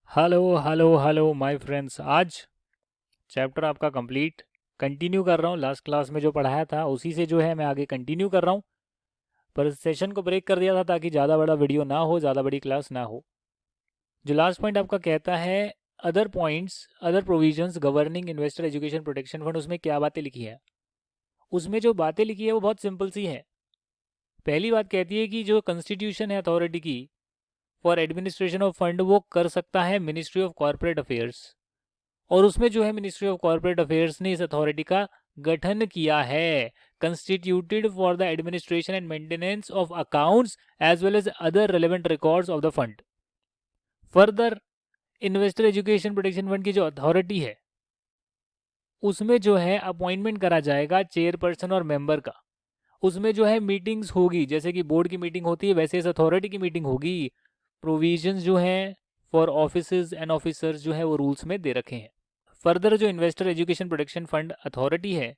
Hello hello hello my friends. आज chapter आपका complete continue कर रहा हूँ। लास्ट क्लास में जो पढ़ाया था उसी से जो है मैं आगे कंटिन्यू कर रहा हूँ। पर सेशन को ब्रेक कर दिया था ताकि ज़्यादा बड़ा वीडियो ना हो, ज़्यादा बड़ी क्लास ना हो। जो लास्ट पॉइंट आपका कहता है other points, other provisions governing investor education protection fund, उसमें क्या बातें लिखी है? उसमें जो बातें लिखी है वो बहुत सिंपल सी है। पहली बात कहती है कि जो कंस्टिट्यूशन है अथॉरिटी की फॉर एडमिनिस्ट्रेशन ऑफ फंड वो कर सकता है मिनिस्ट्री ऑफ कॉरपोरेट अफेयर्स। और उसमें जो है मिनिस्ट्री ऑफ कॉरपोरेट अफेयर्स ने इस अथॉरिटी का गठन किया है, constituted for the administration and maintenance of accounts as well as other relevant records of the fund. Further, investor education protection fund की जो अथॉरिटी है उसमें जो है अपॉइंटमेंट करा जाएगा चेयरपर्सन और मेंबर का। उसमें जो है मीटिंग्स होगी, जैसे कि बोर्ड की मीटिंग होती है वैसे इस अथॉरिटी की मीटिंग होगी। प्रोविजंस जो हैं फॉर ऑफिसर्स एंड ऑफिसर्स जो है वो रूल्स में दे रखे हैं। फर्दर, जो investor education protection fund authority है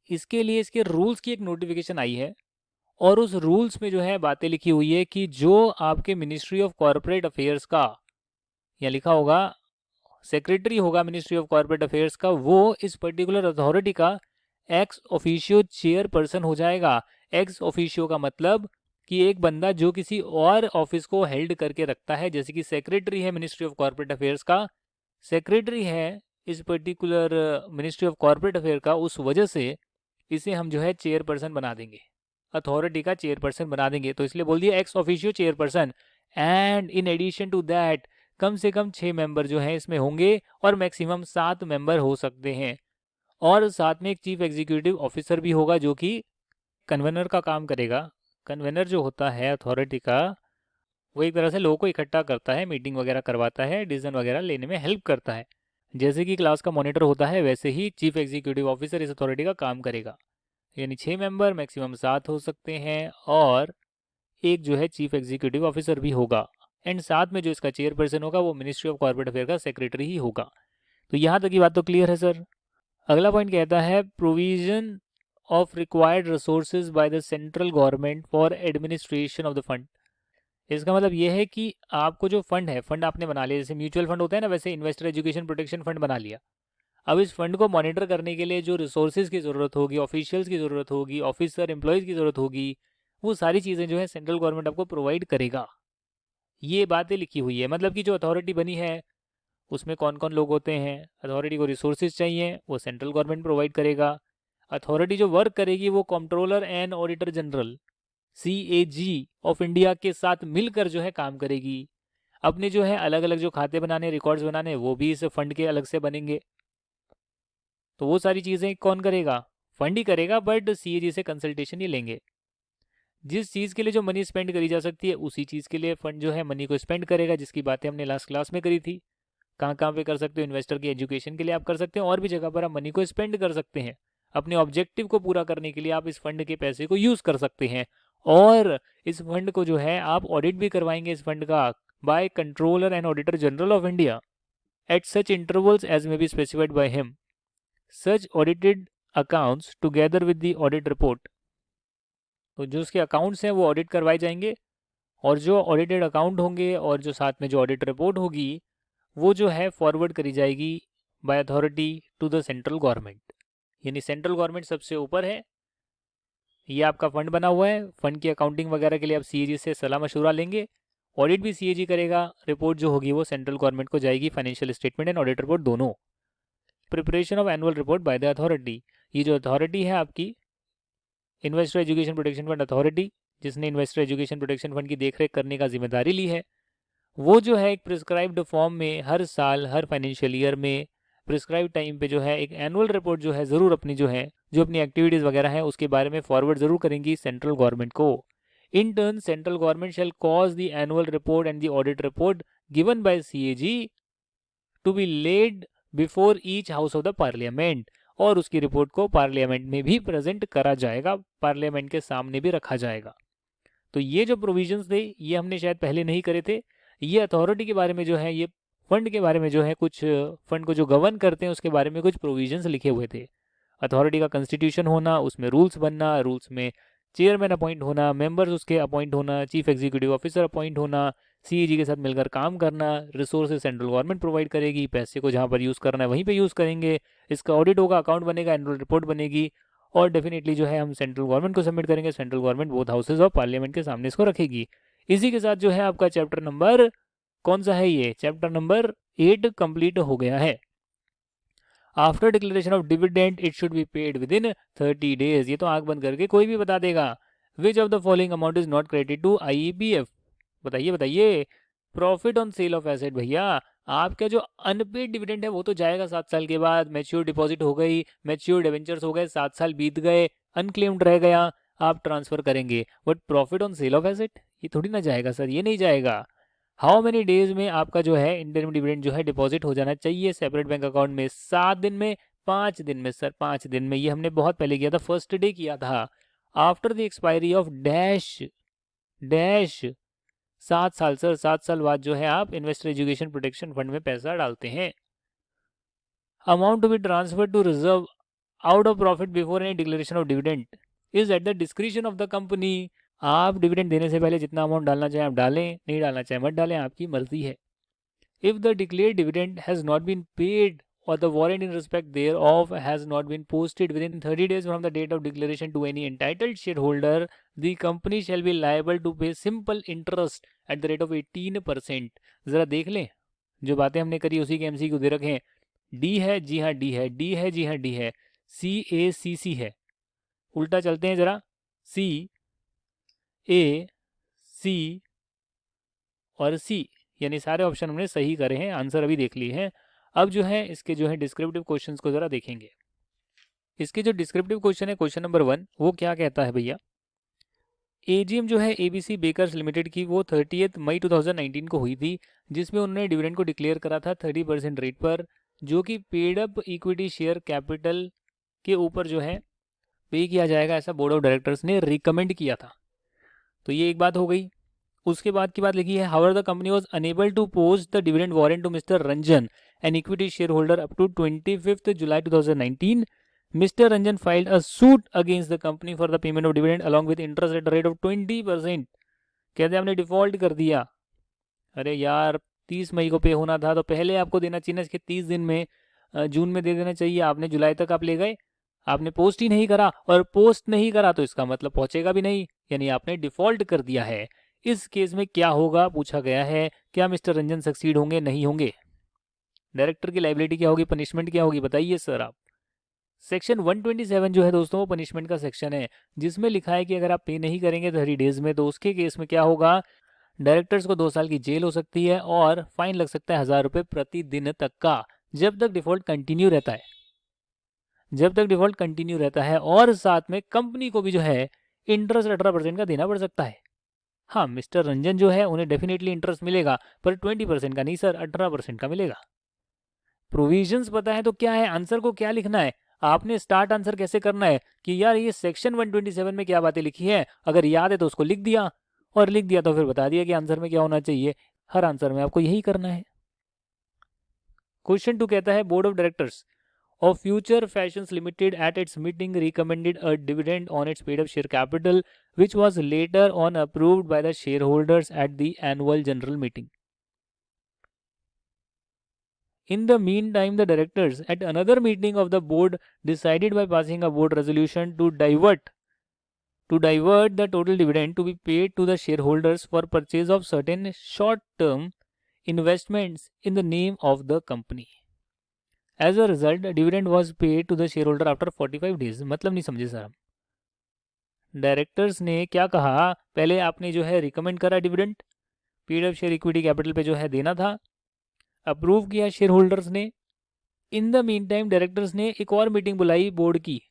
इसके लिए इसके रूल्स की एक नोटिफिकेशन आई है। और उस रूल्स में जो है बातें लिखी हुई है कि जो आपके मिनिस्ट्री ऑफ कॉरपोरेट अफेयर्स का, या लिखा होगा सेक्रेटरी होगा मिनिस्ट्री ऑफ कॉरपोरेट अफेयर्स का, वो इस पर्टिकुलर अथॉरिटी का एक्स ऑफिशियो चेयरपर्सन हो जाएगा। एक्स ऑफिशियो का मतलब कि एक बंदा जो किसी और ऑफिस को हेल्ड करके रखता है, जैसे कि सेक्रेटरी है मिनिस्ट्री ऑफ कॉरपोरेट अफेयर्स का, सेक्रेटरी है इस particular ministry of corporate affair का, उस वजह से इसे हम जो है चेयरपर्सन बना देंगे, अथॉरिटी का चेयरपर्सन बना देंगे। तो इसलिए बोल दिया ex officio chairperson. And in addition to that कम से कम 6 मेंबर जो हैं इसमें होंगे और मैक्सिमम 7 मेंबर हो सकते हैं। और साथ में एक चीफ एग्जीक्यूटिव ऑफिसर भी होगा जो कि कन्वेनर का काम करेगा। कन्वेनर जो होता है अथॉरिटी का, वो एक तरह से लोगों को इकट्ठा करता है, मीटिंग वगैरह करवाता है, डिसीजन वगैरह लेने में हेल्प करता है। जैसे कि क्लास का मॉनिटर होता है वैसे ही चीफ एग्जीक्यूटिव ऑफिसर इस अथॉरिटी का काम करेगा। यानी 6 मेंबर मैक्सिमम 7 हो सकते हैं और एक जो है चीफ एग्जीक्यूटिव ऑफिसर भी होगा। एंड साथ में जो इसका चेयरपर्सन होगा वो मिनिस्ट्री ऑफ कॉर्पोरेट अफेयर का सेक्रेटरी ही होगा। तो यहाँ तक की बात तो क्लियर है सर। अगला पॉइंट कहता है provision of required resources by the central government for administration of the fund. इसका मतलब ये है कि आपको जो फंड है, फंड आपने बना लिया, जैसे म्यूचुअल फंड होता है ना, वैसे इन्वेस्टर एजुकेशन प्रोटेक्शन फंड बना लिया। अब इस फंड को मॉनिटर करने के लिए जो रिसोर्सेज की ज़रूरत होगी, ऑफिशियल्स की ज़रूरत होगी, ऑफिसर एम्प्लॉयज़ की ज़रूरत होगी, वो सारी चीज़ें जो है सेंट्रल गवर्नमेंट आपको प्रोवाइड करेगा। ये बातें लिखी हुई है, मतलब कि जो अथॉरिटी बनी है उसमें कौन कौन लोग होते हैं। अथॉरिटी को रिसोर्सेज चाहिए, वो सेंट्रल गवर्नमेंट प्रोवाइड करेगा। अथॉरिटी जो वर्क करेगी वो controller and auditor general CAG of India के साथ मिलकर जो है काम करेगी। अपने जो है अलग अलग जो खाते बनाने, रिकॉर्ड्स बनाने, वो भी इस फंड के अलग से बनेंगे। तो वो सारी चीज़ें कौन करेगा? फंड ही करेगा, बट CAG से कंसल्टेशन ही लेंगे। जिस चीज़ के लिए जो मनी स्पेंड करी जा सकती है उसी चीज़ के लिए फंड जो है मनी को स्पेंड करेगा, जिसकी बातें हमने लास्ट क्लास में करी थी। कहाँ कहाँ पे कर सकते हो? इन्वेस्टर की एजुकेशन के लिए आप कर सकते हैं, और भी जगह पर आप मनी को स्पेंड कर सकते हैं। अपने ऑब्जेक्टिव को पूरा करने के लिए आप इस फंड के पैसे को यूज़ कर सकते हैं। और इस फंड को जो है आप ऑडिट भी करवाएंगे इस फंड का by controller and auditor general of India at such intervals as may be specified by him. Such audited accounts together with the audit report. तो जो उसके अकाउंट्स हैं वो ऑडिट करवाए जाएंगे, और जो ऑडिटेड अकाउंट होंगे और जो साथ में जो ऑडिट रिपोर्ट होगी वो जो है फॉरवर्ड करी जाएगी by authority to the central government. यानी सेंट्रल गवर्नमेंट सबसे ऊपर है। ये आपका फंड बना हुआ है, फंड की अकाउंटिंग वगैरह के लिए आप CAG से सलाह मशवरा लेंगे। ऑडिट भी CAG करेगा, रिपोर्ट जो होगी वो सेंट्रल गवर्नमेंट को जाएगी, financial statement and audit report दोनों। Preparation of annual report by the authority. ये जो अथॉरिटी है आपकी investor education protection fund authority, जिसने इन्वेस्टर एजुकेशन प्रोटेक्शन फंड की देखरेख करने का जिम्मेदारी ली है, वो जो है एक प्रिस्क्राइब्ड फॉर्म में हर साल, हर फाइनेंशियल ईयर में प्रिस्क्राइब टाइम पे जो है एक एनुअल रिपोर्ट जो है ज़रूर अपनी जो है, जो अपनी एक्टिविटीज़ वगैरह है उसके बारे में फॉरवर्ड ज़रूर करेंगी सेंट्रल गवर्नमेंट को। In turn central government shall cause the annual report and the audit report given by CAG to be laid before each house of the parliament. और उसकी रिपोर्ट को पार्लियामेंट में भी प्रेजेंट करा जाएगा, पार्लियामेंट के सामने भी रखा जाएगा। तो ये जो प्रोविजंस थे ये हमने शायद पहले नहीं करे थे। ये अथॉरिटी के बारे में जो है, ये फंड के बारे में जो है, कुछ फंड को जो गवर्न करते हैं उसके बारे में कुछ प्रोविजंस लिखे हुए थे। अथॉरिटी का कंस्टिट्यूशन होना, उसमें रूल्स बनना, रूल्स में चेयरमैन अपॉइंट होना, मेंबर्स उसके अपॉइंट होना, चीफ एग्जीक्यूटिव ऑफिसर अपॉइंट होना, सीएजी के साथ मिलकर काम करना, रिसोर्सेज सेंट्रल गवर्नमेंट प्रोवाइड करेगी, पैसे को जहाँ पर यूज़ करना है वहीं पे यूज़ करेंगे, इसका ऑडिट होगा, अकाउंट बनेगा, एनुअल रिपोर्ट बनेगी और डेफिनेटली जो है हम सेंट्रल गवर्नमेंट को सबमिट करेंगे, central government both houses of parliament के सामने इसको रखेगी। इसी के साथ जो है आपका चैप्टर नंबर कौन सा है, ये चैप्टर नंबर 8 कंप्लीट हो गया है। After declaration of dividend it should be paid within 30 days. ये तो आंख बंद करके कोई भी बता देगा। Which of the following amount is not credit to IEPF? बताइए बताइए। Profit on sale of asset, भैया आपका जो अनपेड डिविडेंड है वो तो जाएगा 7 साल के बाद, मैच्योर डिपॉजिट हो गई, मैच्योर डिवेंचर्स हो गए, 7 साल बीत गए, अनक्लेम्ड रह गया, आप ट्रांसफर करेंगे। But profit on sale of asset ये थोड़ी ना जाएगा सर, ये नहीं जाएगा। हाउ मेनी डेज में आपका जो है इंटरिम डिविडेंड जो है डिपॉजिट हो जाना चाहिए सेपरेट बैंक अकाउंट में? 7 दिन में, 5 दिन में सर, 5 दिन में। ये हमने बहुत पहले किया था, फर्स्ट डे किया था। After the expiry of dash dash 7 साल सर, 7 साल बाद जो है आप इन्वेस्टर एजुकेशन प्रोटेक्शन फंड में पैसा डालते हैं। Amount to be transfer to reserve out of profit before any declaration of dividend is at the description of the company. आप डिविडेंड देने से पहले जितना अमाउंट डालना चाहें आप डालें, नहीं डालना चाहें मत डालें, आपकी मर्जी है। If the declared dividend has not been paid or the warrant in respect thereof has not been posted within 30 days from the date of declaration to any entitled shareholder, the company shall be liable to pay simple interest at the rate of 18%। जरा देख लें, जो बातें हमने करी उसी के MCQ दे रखे हैं। डी है, जी हाँ डी है, डी है, जी हाँ डी है, सी ए सी सी है। उल्टा चलते हैं जरा, सी ए सी और सी, यानी सारे ऑप्शन हमने सही करे हैं, आंसर अभी देख लिए हैं। अब जो है इसके जो है डिस्क्रिप्टिव क्वेश्चंस को जरा देखेंगे। इसके जो डिस्क्रिप्टिव क्वेश्चन है, क्वेश्चन नंबर 1, वो क्या कहता है भैया? एजीएम जो है एबीसी बेकर्स लिमिटेड की वो 30 मई 2019 को हुई थी, जिसमें उन्होंने डिविडेंड को डिक्लेयर करा था 30% रेट पर, जो कि paid up equity share capital के ऊपर जो है पे किया जाएगा, ऐसा बोर्ड ऑफ डायरेक्टर्स ने रिकमेंड किया था। तो ये एक बात हो गई। उसके बाद की बात लिखी है, however the company was unable to post the dividend warrant to Mr Ranjan an equity share holder up to 25 July 2019। Mr Ranjan filed a suit against the company for the payment of dividend along with interest at the rate of 20%। कहते हैं आपने default कर दिया। अरे यार 30 मई को पे होना था, तो पहले आपको देना चाहिए ना, इसके 30 दिन में, जून में दे देना चाहिए। आपने जुलाई तक आप ले गए, आपने पोस्ट ही नहीं करा, और पोस्ट नहीं करा तो इसका मतलब पहुंचेगा भी नहीं, यानी आपने डिफॉल्ट कर दिया है। इस केस में क्या होगा पूछा गया है, क्या मिस्टर रंजन सक्सीड होंगे, नहीं होंगे? डायरेक्टर की लाइबिलिटी क्या होगी, पनिशमेंट क्या होगी, बताइए सर आप। सेक्शन 127 जो है दोस्तों वो पनिशमेंट का सेक्शन है, जिसमें लिखा है कि अगर आप पे नहीं करेंगे 30 डेज में तो उसके केस में क्या होगा, डायरेक्टर्स को 2 साल की जेल हो सकती है और फाइन लग सकता है 1000 रुपये प्रतिदिन तक का, जब तक डिफॉल्ट कंटिन्यू रहता है, जब तक डिफॉल्ट कंटिन्यू रहता है। और साथ में कंपनी को भी जो है इंटरेस्ट 18% का देना पड़ सकता है। हाँ, मिस्टर रंजन जो है उन्हें डेफिनेटली इंटरेस्ट मिलेगा, पर 20% का नहीं सर, 18% का मिलेगा। प्रोविजंस पता है तो क्या है, आंसर को क्या लिखना है, आपने स्टार्ट आंसर कैसे करना है कि यार ये सेक्शन 127 में क्या बातें लिखी है, अगर याद है तो उसको लिख दिया, और लिख दिया तो फिर बता दिया कि आंसर में क्या होना चाहिए। हर आंसर में आपको यही करना है। क्वेश्चन 2 कहता है, board of directors of Future Fashions Limited at its meeting recommended a dividend on its paid up share capital, which was later on approved by the shareholders at the annual general meeting. In the meantime, the directors at another meeting of the board decided by passing a board resolution to divert the total dividend to be paid to the shareholders for purchase of certain short-term investments in the name of the company. As a result, dividend was paid to the shareholder after 45 days। मतलब नहीं समझे sir हम। Directors ने क्या कहा, पहले आपने जो है रिकमेंड करा dividend, paid up share equity capital पे जो है देना था, अप्रूव किया शेयर होल्डर्स ने। In the mean time directors ने एक और मीटिंग बुलाई बोर्ड की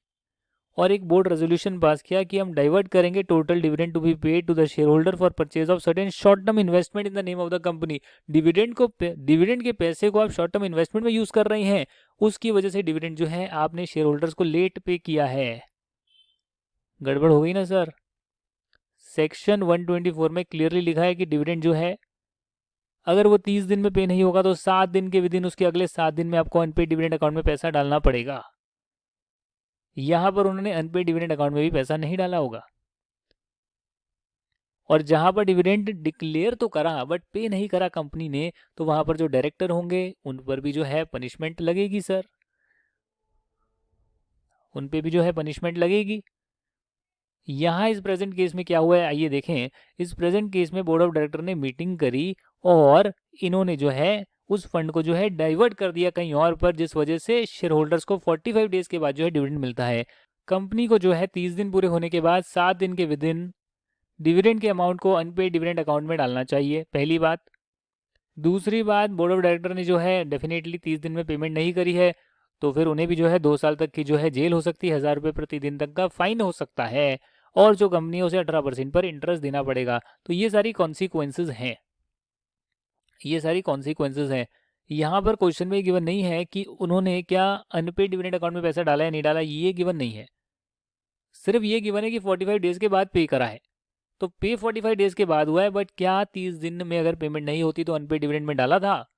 और एक बोर्ड रेजोल्यूशन पास किया कि हम डाइवर्ट करेंगे total dividend to be paid to the share holder for purchase of certain short term investment in the name of the company. Dividend के पैसे को आप शॉर्ट टर्म इन्वेस्टमेंट में यूज कर रहे हैं, उसकी वजह से डिविडेंड जो है आपने शेयर होल्डर्स को लेट पे किया है। गड़बड़ हो गई ना सर। सेक्शन 124 में क्लियरली लिखा है कि डिविडेंड जो है अगर वो 30 दिन में पे नहीं होगा तो 7 दिन के विदिन उसके अगले 7 दिन में आपको अनपेड डिविडेंड अकाउंट में पैसा डालना पड़ेगा। यहां पर उन्होंने अनपेड डिविडेंड अकाउंट में भी पैसा नहीं डाला होगा। और जहां पर डिविडेंड डिक्लेयर तो करा बट पे नहीं करा कंपनी ने, तो वहां पर जो डायरेक्टर होंगे उन पर भी जो है पनिशमेंट लगेगी सर, उन पे भी जो है पनिशमेंट लगेगी। यहाँ इस प्रेजेंट केस में क्या हुआ है आइए देखें। इस प्रेजेंट केस में बोर्ड ऑफ डायरेक्टर ने मीटिंग करी और इन्होंने जो है उस फंड को जो है डाइवर्ट कर दिया कहीं और पर, जिस वजह से शेयर होल्डर्स को 45 डेज के बाद जो है डिविडेंड मिलता है। कंपनी को जो है 30 दिन पूरे होने के बाद 7 दिन के विद इन डिविडेंड के अमाउंट को अनपेड डिविडेंड अकाउंट में डालना चाहिए, पहली बात। दूसरी बात, बोर्ड ऑफ डायरेक्टर ने जो है डेफिनेटली 30 दिन में पेमेंट नहीं करी है तो फिर उन्हें भी जो है 2 साल तक की जो है जेल हो सकती है, 1000 रुपये प्रति दिन तक का फाइन हो सकता है, और जो कंपनी है उसे 18% पर इंटरेस्ट देना पड़ेगा। तो ये सारी कॉन्सिक्वेंसेज हैं, ये सारी कॉन्सिक्वेंसेज हैं। यहाँ पर क्वेश्चन में गिवन नहीं है कि उन्होंने क्या अनपेड डिविडेंड अकाउंट में पैसा डाला या नहीं डाला, ये गिवन नहीं है। सिर्फ ये गिवन है कि 45 डेज के बाद पे करा है, तो पे 45 डेज के बाद हुआ है, बट क्या 30 दिन में अगर पेमेंट नहीं होती तो अनपेड डिविडेंड में डाला था?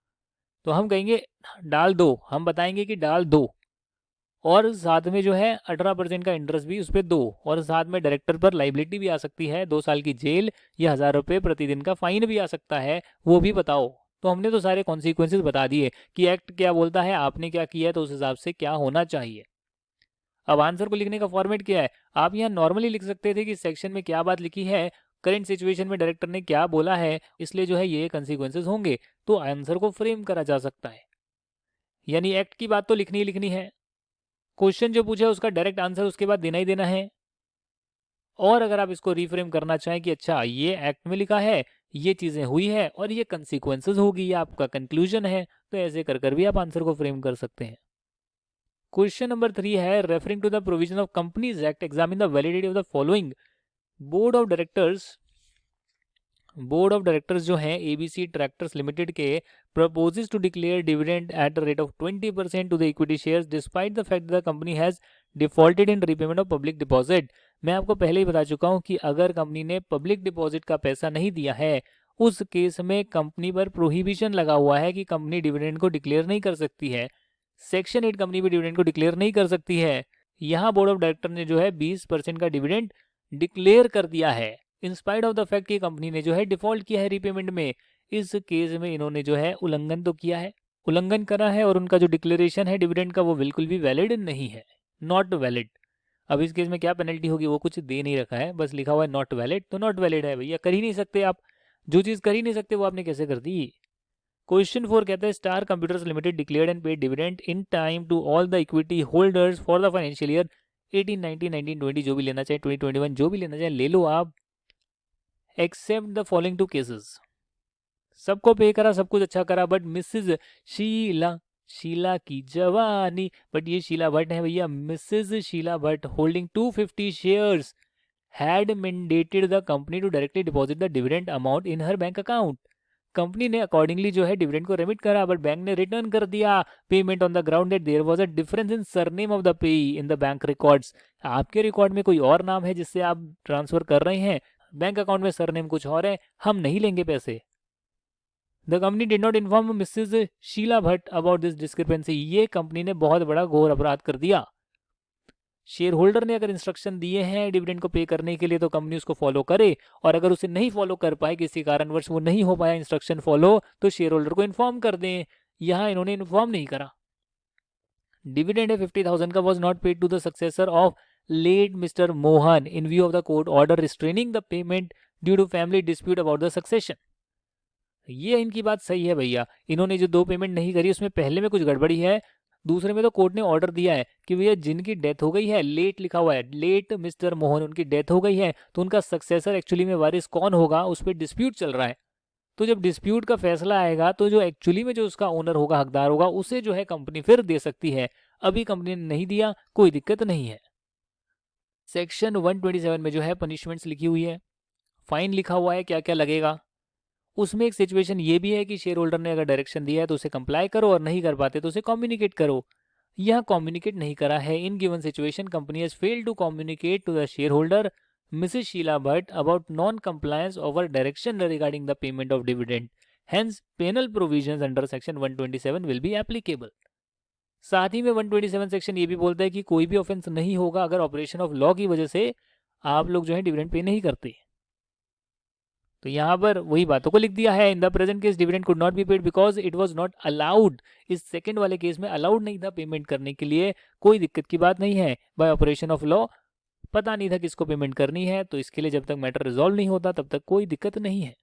तो हम कहेंगे डाल दो, हम बताएंगे कि डाल दो, और साथ में जो है 18% का इंटरेस्ट भी उस पर दो, और साथ में डायरेक्टर पर लाइबिलिटी भी आ सकती है, 2 साल की जेल या 1000 रुपये प्रतिदिन का फाइन भी आ सकता है, वो भी बताओ। तो हमने तो सारे कॉन्सिक्वेंसेज बता दिए कि एक्ट क्या बोलता है, आपने क्या किया है, तो उस हिसाब से क्या होना चाहिए। अब आंसर को लिखने का फॉर्मेट क्या है, आप यहाँ नॉर्मली लिख सकते थे कि सेक्शन में क्या बात लिखी है, करंट सिचुएशन में डायरेक्टर ने क्या बोला है, इसलिए जो है ये कंसिक्वेंसेज होंगे, तो आंसर को फ्रेम करा जा सकता है। यानी एक्ट की बात तो लिखनी ही लिखनी है, क्वेश्चन जो पूछा है उसका डायरेक्ट आंसर उसके बाद देना ही देना है। और अगर आप इसको रिफ्रेम करना चाहें कि अच्छा ये एक्ट में लिखा है, ये चीजें हुई है और ये कंसिक्वेंसेज होगी, ये आपका कंक्लूजन है, तो ऐसे कर कर भी आप आंसर को फ्रेम कर सकते हैं। क्वेश्चन नंबर 3 है, referring to the provision of companies act examine the validity of the following. Board of directors जो हैं एबीसी ट्रैक्टर्स लिमिटेड के proposes to declare dividend at the rate of 20% to the equity shares despite the fact the company has defaulted in repayment of public deposit. मैं आपको पहले ही बता चुका हूं कि अगर कंपनी ने पब्लिक डिपॉजिट का पैसा नहीं दिया है, उस केस में कंपनी पर प्रोहिबिशन लगा हुआ है कि कंपनी डिविडेंड को डिक्लेयर नहीं कर सकती है। सेक्शन 8 कंपनी भी डिविडेंड को डिक्लेयर नहीं कर सकती है। यहाँ बोर्ड ऑफ डायरेक्टर ने जो है 20% का डिविडेंड डिक्लेयर कर दिया है, इंस्पाइट ऑफ द फैक्ट कि कंपनी ने जो है डिफॉल्ट किया है रीपेमेंट में। इस केस में इन्होंने जो है उल्लंघन तो किया है, उल्लंघन करा है, और उनका जो डिक्लेरेशन है डिविडेंड का वो बिल्कुल भी वैलिड नहीं है, नॉट वैलिड। अब इस केस में क्या पेनल्टी होगी वो कुछ दे नहीं रखा है, बस लिखा हुआ है नॉट वैलिड, तो नॉट वैलिड है भैया, कर ही नहीं सकते आप। जो चीज़ कर ही नहीं सकते वो आपने कैसे कर दी। क्वेश्चन 4 कहता है star computers limited declared and paid dividend in time to all the equity holders for the financial year 18, 19, 19, 20, जो भी लेना चाहे, 2021 जो भी लेना चाहे ले लो आप, except the following two cases. सबको पे करा, सब कुछ अच्छा करा, बट मिसेज शीला, शीला की जवानी, बट ये शीला भट्ट है भैया, Mrs Sheela Bhatt holding 250 shares had mandated the company to directly deposit the dividend amount in her bank account. कंपनी ने अकॉर्डिंगली जो है डिविडेंड को रेमिट करा, बट बैंक ने रिटर्न कर दिया payment on the ground that there was a difference in surname of the payee in the bank records. आपके रिकॉर्ड में कोई और नाम है जिससे आप ट्रांसफर कर रहे हैं, बैंक अकाउंट में सरनेम कुछ और है, हम नहीं लेंगे पैसे। The company did not inform Mrs Sheela Bhatt about this discrepancy. ये कंपनी ने बहुत बड़ा घोर अपराध कर दिया। शेयर होल्डर ने अगर इंस्ट्रक्शन दिए हैं डिविडेंड को पे करने के लिए तो कंपनी उसको फॉलो करे, और अगर उसे नहीं फॉलो कर पाए, किसी कारणवश वो नहीं हो पाया इंस्ट्रक्शन फॉलो, तो शेयर होल्डर को इन्फॉर्म कर दें। यहाँ इन्होंने इन्फॉर्म नहीं करा। डिविडेंड है 50,000 का was not paid to the successor of late Mr Mohan in view of the court order restraining the payment due to family dispute about the succession. ये इनकी बात सही है भैया, इन्होंने जो 2 पेमेंट नहीं करी उसमें पहले में कुछ गड़बड़ी है, दूसरे में तो कोर्ट ने ऑर्डर दिया है कि भैया जिनकी डेथ हो गई है, लेट लिखा हुआ है, लेट मिस्टर मोहन, उनकी डेथ हो गई है, तो उनका सक्सेसर एक्चुअली में वारिस कौन होगा उस पर डिस्प्यूट चल रहा है। तो जब डिस्प्यूट का फैसला आएगा तो जो एक्चुअली में जो उसका ओनर होगा, हकदार होगा, उसे जो है कंपनी फिर दे सकती है। अभी कंपनी ने नहीं दिया, कोई दिक्कत नहीं है। सेक्शन 127 में जो है पनिशमेंट्स लिखी हुई है, फाइन लिखा हुआ है क्या क्या लगेगा। उसमें एक सिचुएशन ये भी है कि शेयर होल्डर ने अगर डायरेक्शन दिया है तो उसे कंप्लाई करो, और नहीं कर पाते तो उसे कम्युनिकेट करो। यह कम्युनिकेट नहीं करा है। In given situation company has failed to communicate to the share holder Mrs Sheela Bhatt about non compliance over direction regarding the payment of dividend, hence penal provisions under section 127 will be applicable. साथ ही में 127 section ये भी बोलता है कि कोई भी ऑफेंस नहीं होगा अगर ऑपरेशन ऑफ लॉ की वजह से आप लोग जो है डिविडेंड पे नहीं करते। तो यहाँ पर वही बातों को लिख दिया है। In the present case dividend could not be paid because it was not allowed. इस सेकंड वाले केस में अलाउड नहीं था पेमेंट करने के लिए, कोई दिक्कत की बात नहीं है। बाय ऑपरेशन ऑफ लॉ पता नहीं था किसको पेमेंट करनी है, तो इसके लिए जब तक मैटर रिजॉल्व नहीं होता तब तक कोई दिक्कत नहीं है।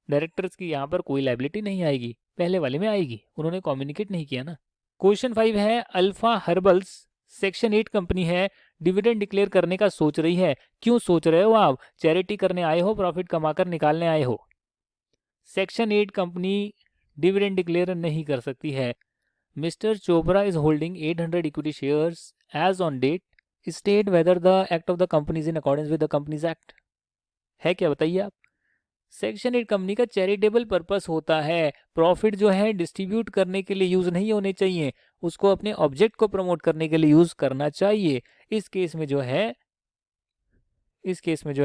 डायरेक्टर्स की यहाँ पर कोई लाइबिलिटी नहीं आएगी, पहले वाले में आएगी, उन्होंने कम्युनिकेट नहीं किया ना। क्वेश्चन 5 है, अल्फा हर्बल्स सेक्शन 8 कंपनी है, डिविडेंड डिक्लेयर करने का सोच रही है। क्यों सोच रहे हो आप? चैरिटी करने आए हो, प्रॉफिट कमाकर निकालने आए हो? सेक्शन 8 कंपनी डिविडेंड डिक्लेयर नहीं कर सकती है। Mr Chopra is holding 800 equity shares as on date. State whether the act of the company is in accordance with the companies act. है क्या, बताइए आप? सेक्शन 8 कंपनी का चैरिटेबल पर्पस होता है, प्रॉफिट जो है डिस्ट्रीब्यूट करने के लिए यूज नहीं होने चाहिए, उसको अपने ऑब्जेक्ट को प्रमोट करने के लिए यूज करना चाहिए। इस केस में जो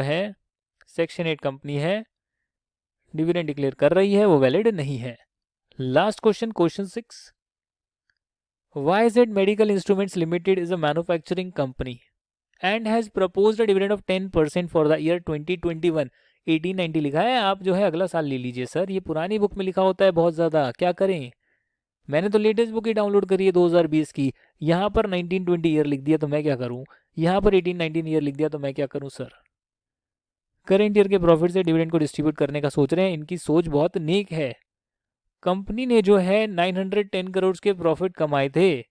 है सेक्शन 8 कंपनी है, डिविडेंड डिक्लेयर कर रही है, वो वैलिड नहीं है। Last question, question 6, YZ Medical Instruments Limited is a manufacturing company and has proposed a dividend of 10% for the year 2021। 1890 लिखा है, आप जो है अगला साल ले लीजिए सर, ये पुरानी बुक में लिखा होता है बहुत ज़्यादा, क्या करें? मैंने तो लेटेस्ट बुक ही डाउनलोड करी है 2020 की, यहाँ पर 1920 ईयर लिख दिया तो मैं क्या करूँ, यहाँ पर 1819 ईयर लिख दिया तो मैं क्या करूँ सर? करेंट ईयर के प्रॉफिट से डिविडेंड को डिस्ट्रीब्यूट करने का सोच रहे हैं, इनकी सोच बहुत नेक है। कंपनी ने जो है 910 करोड़ के प्रॉफिट कमाए थे।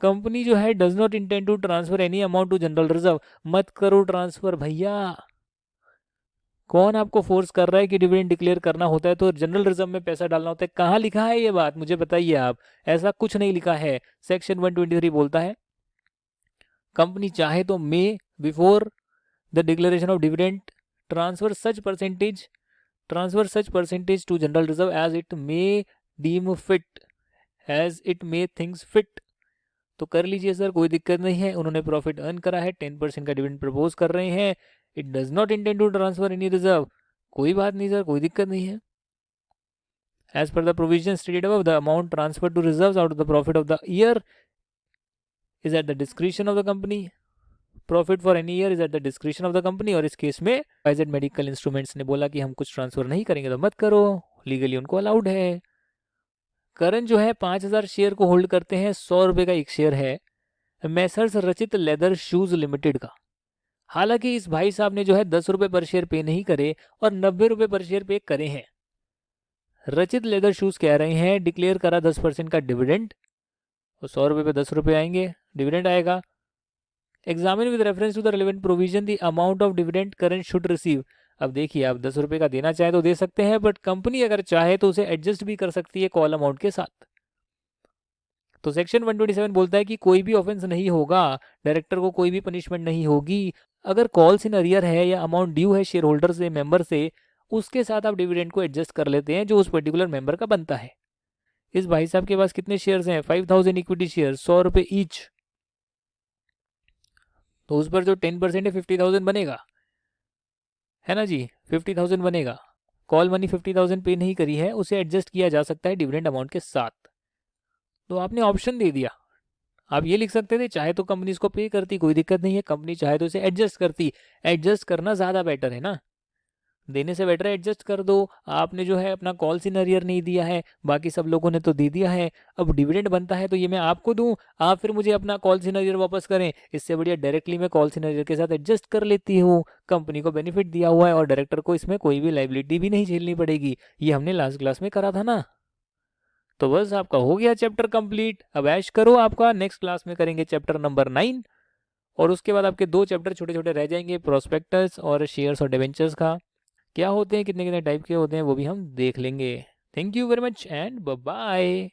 कंपनी जो है does not intend to transfer any amount to general reserve. मत करो ट्रांसफर भैया, कौन आपको फोर्स कर रहा है कि डिविडेंड डिक्लेयर करना होता है तो जनरल रिजर्व में पैसा डालना होता है? कहाँ लिखा है ये बात, मुझे बताइए आप। ऐसा कुछ नहीं लिखा है। सेक्शन 123 बोलता है कंपनी चाहे तो may before the declaration of dividend transfer such percentage to general reserve as it may deem fit, as it may things fit. तो कर लीजिए सर, कोई दिक्कत नहीं है। उन्होंने प्रॉफिट अर्न करा है, 10% का डिविडेंड प्रपोज कर रहे हैं। It does not intend to transfer any reserve, कोई बात नहीं सर, कोई दिक्कत नहीं है। As per the provision stated above, the amount transfer to reserves out of the profit of the year is at the description of the company. Profit for any year is at the description of the company. और इस case में YZ medical instruments ने बोला कि हम कुछ transfer नहीं करेंगे तो मत करो, लीगली उनको अलाउड है। करण जो है 5000 शेयर को होल्ड करते हैं, 100 रुपये का एक शेयर है मैसर्स रचित लेदर शूज लिमिटेड का। हालांकि इस भाई साहब ने जो है 10 रुपये पर शेयर पे नहीं करे और 90 रुपये पर शेयर पे करे हैं। रचित लेदर शूज कह रहे हैं डिक्लेयर करा 10% का डिविडेंड, और 100 रुपये पे 10 रुपये आएंगे, डिविडेंड आएगा। Examine with reference to the relevant provision the amount of dividend current should receive. अब देखिए, आप 10 रुपये का देना चाहे तो दे सकते हैं, बट कंपनी अगर चाहे तो उसे एडजस्ट भी कर सकती है कॉल अमाउंट के साथ। तो सेक्शन 127 बोलता है कि कोई भी ऑफेंस नहीं होगा, डायरेक्टर को कोई भी पनिशमेंट नहीं होगी अगर कॉल्स इन अरियर है या अमाउंट ड्यू है शेयर होल्डर से, मेंबर से, उसके साथ आप डिविडेंड को एडजस्ट कर लेते हैं जो उस पर्टिकुलर मेंबर का बनता है। इस भाई साहब के पास कितने शेयर्स हैं? 5000 इक्विटी शेयर, 100 रुपये ईच, तो उस पर जो 10% है 50,000 बनेगा, है ना जी, 50,000 बनेगा। कॉल मनी 50,000 पे नहीं करी है, उसे एडजस्ट किया जा सकता है डिविडेंड अमाउंट के साथ। तो आपने ऑप्शन दे दिया। आप ये लिख सकते थे चाहे तो कंपनी इसको पे करती, कोई दिक्कत नहीं है, कंपनी चाहे तो इसे एडजस्ट करती। एडजस्ट करना ज़्यादा बेटर है ना, देने से बेटर है एडजस्ट कर दो। आपने जो है अपना कॉल सिनेरियर नहीं दिया है, बाकी सब लोगों ने तो दे दिया है। अब डिविडेंड बनता है तो ये मैं आपको दूं, आप फिर मुझे अपना कॉल सिनेरियर वापस करें। इससे बढ़िया डायरेक्टली मैं कॉल सिनेरियर के साथ एडजस्ट कर लेती हूँ। कंपनी को बेनिफिट दिया हुआ है और डायरेक्टर को इसमें कोई भी लाइबिलिटी भी नहीं झेलनी पड़ेगी। ये हमने लास्ट क्लास में करा था ना। तो बस आपका हो गया चैप्टर कंप्लीट। अब ऐश करो, आपका नेक्स्ट क्लास में करेंगे चैप्टर नंबर 9, और उसके बाद आपके 2 चैप्टर छोटे छोटे रह जाएंगे, प्रोस्पेक्टस और शेयर्स और डिवेंचर्स का क्या होते हैं, कितने कितने टाइप के होते हैं, वो भी हम देख लेंगे। Thank you very much and bye bye.